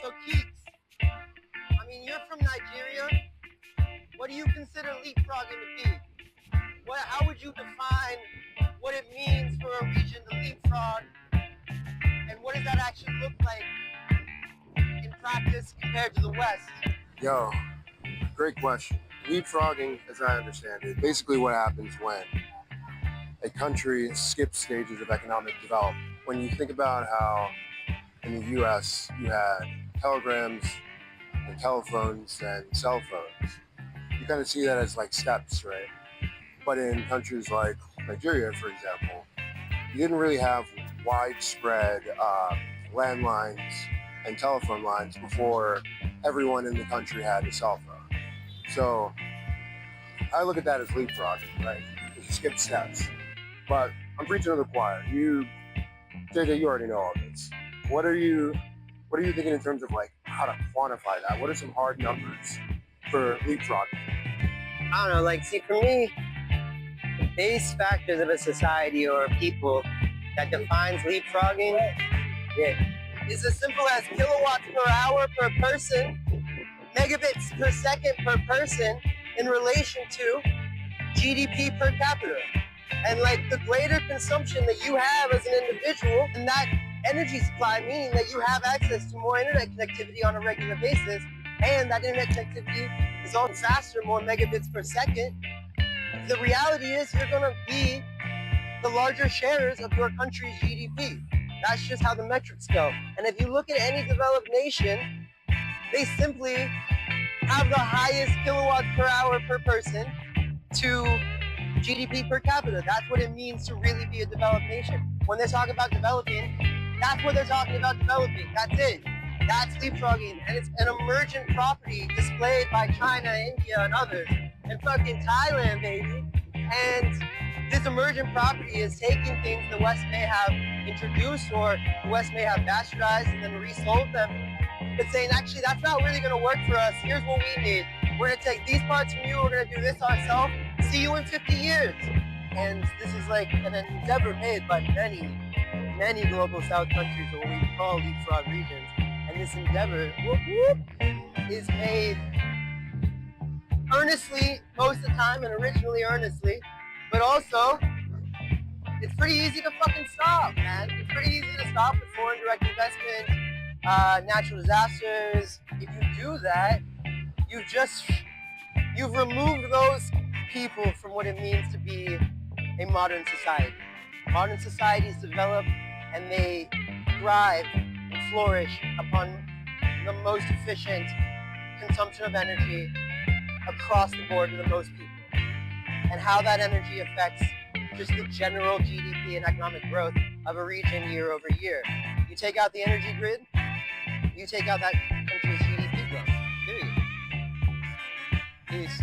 So Keeks, I mean, you're from Nigeria. What do you consider leapfrogging to be? How would you define what it means for a region to leapfrog, and what does that actually look like in practice compared to the West? Yo, great question. Leapfrogging, as I understand it, basically what happens when a country skips stages of economic development. When you think about how in the US you had telegrams and telephones and cell phones, you kind of see that as like steps, right? But in countries like Nigeria, for example, you didn't really have widespread landlines and telephone lines before everyone in the country had a cell phone. So I look at that as leapfrogging, right? You skip steps. But I'm preaching to the choir. JJ, you already know all this. What are you thinking in terms of like how to quantify that? What are some hard numbers for leapfrogging? I don't know, like, see, for me, the base factors of a society or a people that defines leapfrogging is as simple as kilowatts per hour per person, megabits per second per person in relation to GDP per capita. And like the greater consumption that you have as an individual, and that energy supply, meaning that you have access to more internet connectivity on a regular basis, and that internet connectivity is on faster, more megabits per second, the reality is you're gonna be the larger shares of your country's GDP. That's just how the metrics go. And if you look at any developed nation, they simply have the highest kilowatts per hour per person to GDP per capita. That's what it means to really be a developed nation. When they talk about developing, that's what they're talking about developing. That's it. That's leapfrogging. And it's an emergent property displayed by China, India, and others. And fucking Thailand, baby. And this emergent property is taking things the West may have introduced or the West may have bastardized and then resold them, but saying, actually, that's not really gonna work for us. Here's what we need. We're gonna take these parts from you, we're gonna do this ourselves. See you in 50 years. And this is like an endeavor made by many global South countries, or what we call leapfrog regions. And this endeavor, is made earnestly most of the time, and originally earnestly, but also it's pretty easy to fucking stop, man. It's pretty easy to stop with foreign direct investment, natural disasters. If you do that, you've removed those people from what it means to be a modern society. Modern societies develop and they thrive and flourish upon the most efficient consumption of energy across the board to the most people. And how that energy affects just the general GDP and economic growth of a region year over year. You take out the energy grid, you take out that country's GDP growth. Period. Peace.